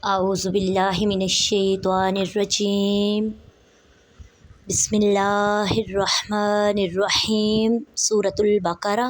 اعوذ باللہ من الشیطان الرجیم بسم اللہ الرحمن الرحیم سورۃ البقرہ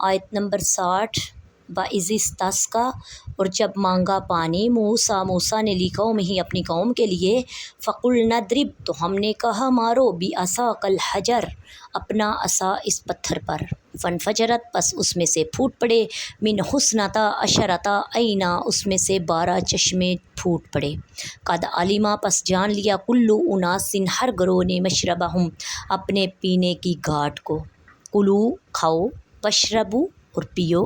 آیت نمبر 60 وَإِذِ اسْتَسْقَىٰ اور جب مانگا پانی موسیٰ نے لِقَوْمِهِ اپنی قوم کے لیے فَقُلْنَا اضْرِبْ تو ہم نے کہا مارو بِعَصَاكَ الْحَجَرَ اپنا عصا اس پتھر پر فانفجرت پس اس میں سے پھوٹ پڑے من حسنتا عشرتا عینا اس میں سے 12 چشمے پھوٹ پڑے قد علما پس جان لیا کلو اناسن ہر گروہ نے مشربہم اپنے پینے کی گھاٹ کو کلو کھاؤ واشربو اور پیو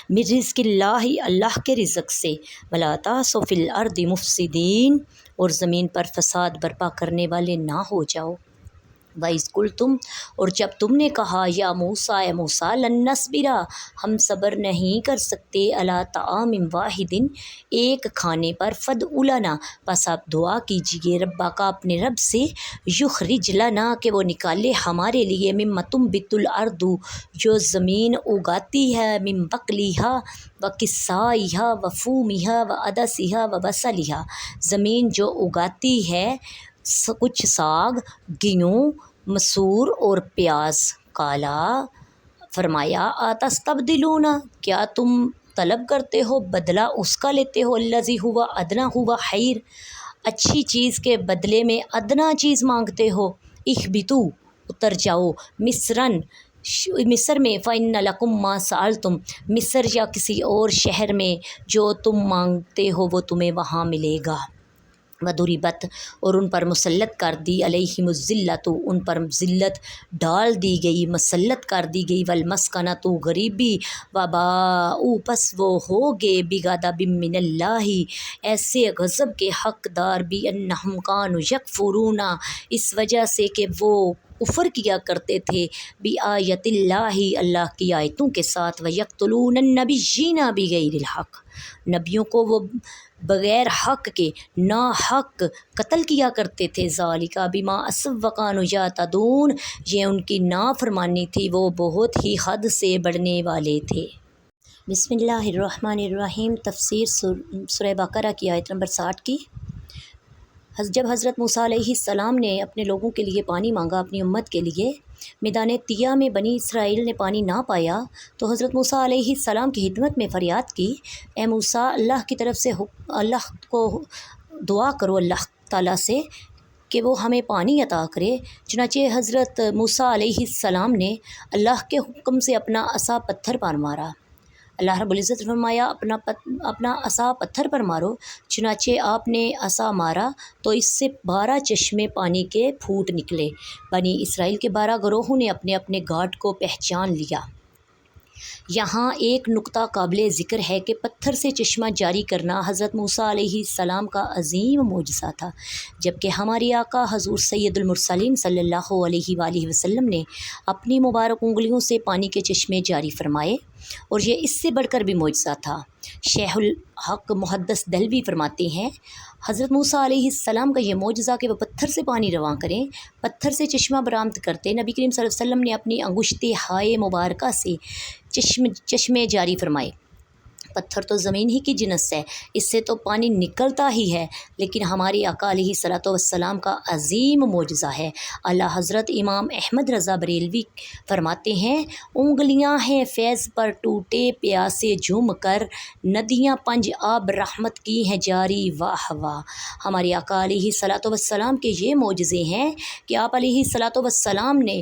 من رزق اللہ کے رزق سے ولا تعثوا فی الارض مفسدین اور زمین پر فساد برپا کرنے والے نہ ہو جاؤ وَإِذْ قُلْتُمْ اور جب تم نے کہا یا موسیٰ لن نصبر ہم صبر نہیں کر سکتے علی طعام واحد ایک کھانے پر فادع لنا پس آپ دعا کیجئے ربک اپنے رب سے یخرج لنا کہ وہ نکالے ہمارے لیے مما تنبت الارض جو زمین اگاتی ہے من بقلها وقثائها وفومها وعدسها وبصلها زمین جو اگاتی ہے کچھ ساگ گیہوں مسور اور پیاز کالا فرمایا اتستبدلون کیا تم طلب کرتے ہو بدلہ اس کا لیتے ہو الذی ہوا ادنا ہوا خیر اچھی چیز کے بدلے میں ادنا چیز مانگتے ہو اہبطوا اتر جاؤ مصر میں فإن لکم ما سألتم مصر یا کسی اور شہر میں جو تم مانگتے ہو وہ تمہیں وہاں ملے گا وَضُرِبَتْ اور ان پر مسلط کر دی علیہم الذلۃ ان پر ذلت ڈال دی گئی مسلط کر دی گئی والمسکنۃ غریبی وباءوا پس وہ ہوگے بغضب من اللہ ایسے غضب کے حقدار بأنہم کانوا یکفرون اس وجہ سے کہ وہ کفر کیا کرتے تھے بآیت اللہ کی آیتوں کے ساتھ ویقتلون النبیین بغیر الحق نبیوں کو وہ بغیر حق کے ناحق قتل کیا کرتے تھے ذالک بما عصوا وکانوا یعتدون یہ ان کی نافرمانی تھی وہ بہت ہی حد سے بڑھنے والے تھے بسم اللہ الرحمن الرحیم تفسیر سورہ بقرہ کی آیت نمبر 60 کی جب حضرت موسیٰ علیہ السلام نے اپنے لوگوں کے لیے پانی مانگا اپنی امت کے لیے میدان طیہ میں بنی اسرائیل نے پانی نہ پایا تو حضرت موسیٰ علیہ السلام کی خدمت میں فریاد کی اے موسیٰ اللہ کی طرف سے اللہ کو دعا کرو اللہ تعالیٰ سے کہ وہ ہمیں پانی عطا کرے چنانچہ حضرت موسیٰ علیہ السلام نے اللہ کے حکم سے اپنا عصا پتھر پر مارا اللہ رب العزت نے فرمایا اپنا عصا پتھر پر مارو چنانچہ آپ نے عصا مارا تو اس سے 12 چشمے پانی کے پھوٹ نکلے بنی اسرائیل کے 12 گروہوں نے اپنے اپنے گھاٹ کو پہچان لیا یہاں ایک نقطہ قابل ذکر ہے کہ پتھر سے چشمہ جاری کرنا حضرت موسیٰ علیہ السلام کا عظیم معجزہ تھا جبکہ ہمارے آقا حضور سید المرسلین صلی اللہ علیہ وآلہ وسلم نے اپنی مبارک انگلیوں سے پانی کے چشمے جاری فرمائے اور یہ اس سے بڑھ کر بھی معجزہ تھا شیخ الحق محدث دہلوی فرماتے ہیں حضرت موسیٰ علیہ السلام کا یہ معجزہ کہ وہ پتھر سے پانی رواں کریں پتھر سے چشمہ برآمد کرتے نبی کریم صلی اللہ علیہ وسلم نے اپنی انگشت ہائے مبارکہ سے چشمے جاری فرمائے پتھر تو زمین ہی کی جنس ہے اس سے تو پانی نکلتا ہی ہے لیکن ہماری آقا علیہ الصلوۃ والسلام کا عظیم معجزہ ہے اعلیٰ حضرت امام احمد رضا بریلوی فرماتے ہیں انگلیاں ہیں فیض پر ٹوٹے پیاسے جھوم کر ندیاں پنج آب رحمت کی ہیں جاری واہ واہ ہماری آقا علیہ الصلوۃ والسلام کے یہ معجزے ہیں کہ آپ علیہ الصلوۃ والسلام نے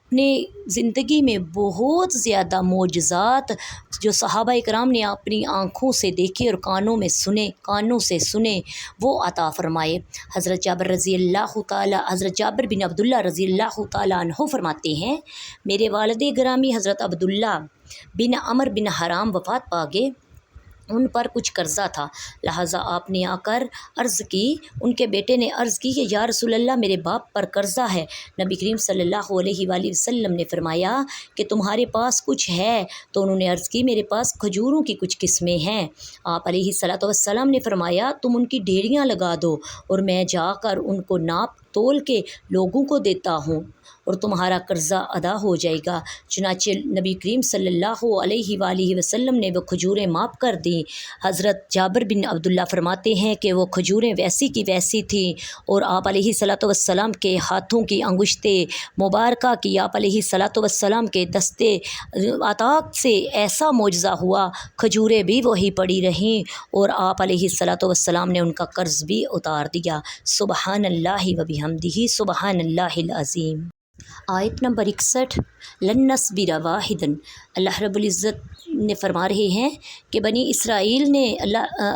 اپنے زندگی میں بہت زیادہ معجزات جو صحابہ کرام نے اپنی آنکھوں سے دیکھے اور کانوں سے سنے وہ عطا فرمائے حضرت جابر بن عبداللہ رضی اللہ تعالیٰ عنہ فرماتے ہیں میرے والد گرامی حضرت عبداللہ بن عمر بن حرام وفات پا گئے ان پر کچھ قرضہ تھا لہٰذا آپ نے آ کر عرض کی ان کے بیٹے نے عرض کی کہ یا رسول اللہ میرے باپ پر قرضہ ہے نبی کریم صلی اللہ علیہ وآلہ وسلم نے فرمایا کہ تمہارے پاس کچھ ہے تو انہوں نے عرض کی میرے پاس کھجوروں کی کچھ قسمیں ہیں آپ علیہ الصلوۃ والسلام نے فرمایا تم ان کی ڈھیریاں لگا دو اور میں جا کر ان کو ناپ تول کے لوگوں کو دیتا ہوں اور تمہارا قرضہ ادا ہو جائے گا۔ چنانچہ نبی کریم صلی اللہ علیہ وآلہ وسلم نے وہ کھجوریں معاف کر دیں۔ حضرت جابر بن عبداللہ فرماتے ہیں کہ وہ کھجوریں ویسی کی ویسی تھیں اور آپ علیہ الصلاۃ والسلام کے ہاتھوں کی انگشتیں مبارکہ کی آپ علیہ الصلاۃ والسلام کے دستے عطا سے ایسا معجزہ ہوا، کھجوریں بھی وہی پڑی رہیں اور آپ علیہ الصلاۃ والسلام نے ان کا قرض بھی اتار دیا۔ سبحان اللہ و بحمدہ، سبحان اللہ العظیم۔ آیت نمبر 61، لن نصبر واحدا۔ اللہ رب العزت نے فرما رہے ہیں کہ بنی اسرائیل نے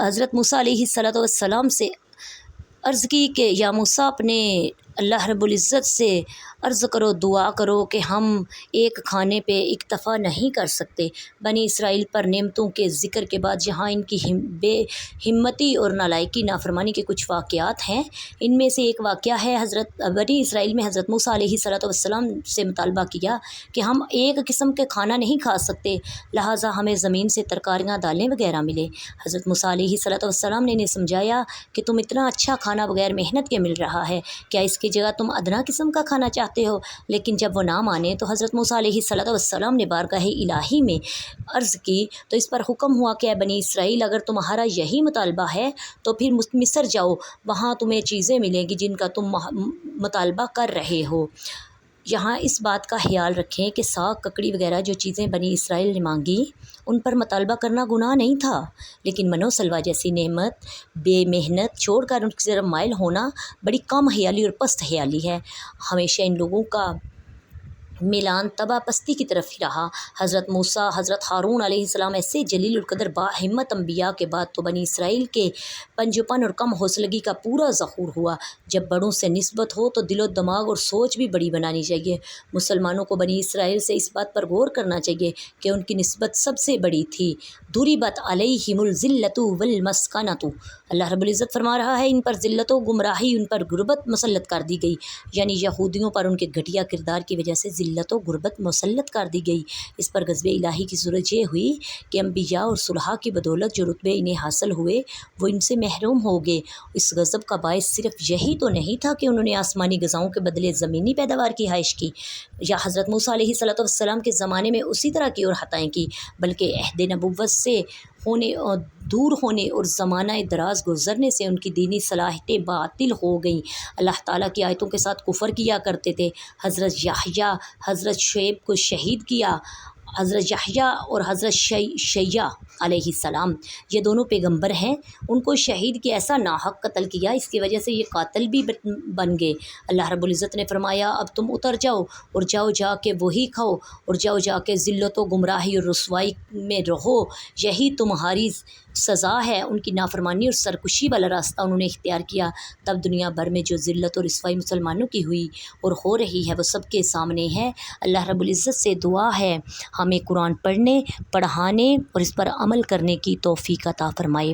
حضرت موسیٰ علیہ السلام سے عرض کی کہ یا موسیٰ اپنے اللہ رب العزت سے عرض کرو، دعا کرو کہ ہم ایک کھانے پہ اکتفا نہیں کر سکتے۔ بنی اسرائیل پر نعمتوں کے ذکر کے بعد جہاں ان کی بے ہمتی اور نالائکی نافرمانی کے کچھ واقعات ہیں، ان میں سے ایک واقعہ ہے بنی اسرائیل میں حضرت موسیٰ علیہ السلام سے مطالبہ کیا کہ ہم ایک قسم کے کھانا نہیں کھا سکتے، لہٰذا ہمیں زمین سے ترکاریاں دالیں وغیرہ ملے۔ حضرت موسیٰ علیہ السلام نے انہیں سمجھایا کہ تم اتنا اچھا کھانا بغیر محنت کے مل رہا ہے، کیا اس کی جگہ تم ادنا قسم کا کھانا چاہتے ہو؟ لیکن جب وہ نہ مانے تو حضرت موسیٰ علیہ السلام نے بارگاہ الہی میں عرض کی تو اس پر حکم ہوا کہ اے بنی اسرائیل، اگر تمہارا یہی مطالبہ ہے تو پھر مصر جاؤ، وہاں تمہیں چیزیں ملیں گی جن کا تم مطالبہ کر رہے ہو۔ یہاں اس بات کا خیال رکھیں کہ ساگ ککڑی وغیرہ جو چیزیں بنی اسرائیل نے مانگی ان پر مطالبہ کرنا گناہ نہیں تھا، لیکن من و سلوہ جیسی نعمت بے محنت چھوڑ کر ان کی طرف مائل ہونا بڑی کم خیالی اور پست خیالی ہے۔ ہمیشہ ان لوگوں کا میلان تباہ پستی کی طرف ہی رہا۔ حضرت موسیٰ، حضرت ہارون علیہ السلام ایسے جلیل القدر با ہمت انبیاء کے بعد تو بنی اسرائیل کے پنجوپن اور کم حوصلگی کا پورا ظہور ہوا۔ جب بڑوں سے نسبت ہو تو دل و دماغ اور سوچ بھی بڑی بنانی چاہیے۔ مسلمانوں کو بنی اسرائیل سے اس بات پر غور کرنا چاہیے کہ ان کی نسبت سب سے بڑی تھی۔ ضربت علیہم الذلۃ والمسکنۃ، اللہ رب العزت فرما رہا ہے ان پر ذلت و گمراہی، ان پر غربت مسلط کر دی گئی، یعنی یہودیوں پر ان کے گھٹیا کردار کی وجہ سے ذلت و غربت مسلط کر دی گئی۔ اس پر غضب الہی کی صورت یہ ہوئی کہ انبیاء اور صلحاء کی بدولت جو رتبے انہیں حاصل ہوئے وہ ان سے محروم ہو گئے۔ اس غضب کا باعث صرف یہی تو نہیں تھا کہ انہوں نے آسمانی غذاؤں کے بدلے زمینی پیداوار کی خواہش کی یا حضرت موسیٰ علیہ السلام کے زمانے میں اسی طرح کی اور خطائیں کی، بلکہ عہد نبوت سے دور ہونے اور زمانہ دراز گزرنے سے ان کی دینی صلاحیتیں باطل ہو گئیں۔ اللہ تعالیٰ کی آیتوں کے ساتھ کفر کیا کرتے تھے۔ حضرت یحییٰ، حضرت شعیب کو شہید کیا۔ حضرت یحییٰ اور حضرت شیعہ علیہ السلام یہ دونوں پیغمبر ہیں، ان کو شہید کے ایسا ناحق قتل کیا، اس کی وجہ سے یہ قاتل بھی بن گئے۔ اللہ رب العزت نے فرمایا اب تم اتر جاؤ اور جاؤ جا کے وہی کھاؤ اور جاؤ جا کے ذلت و گمراہی اور رسوائی میں رہو، یہی تمہاری سزا ہے۔ ان کی نافرمانی اور سرکشی والا راستہ انہوں نے اختیار کیا، تب دنیا بھر میں جو ذلت اور رسوائی مسلمانوں کی ہوئی اور ہو رہی ہے وہ سب کے سامنے ہے۔ اللہ رب العزت سے دعا ہے ہمیں قرآن پڑھنے، پڑھانے اور اس پر عمل کرنے کی توفیق عطا فرمائے۔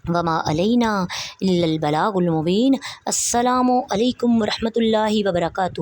وما علینا الا البلاغ المبین۔ السلام علیکم ورحمۃ اللہ وبرکاتہ۔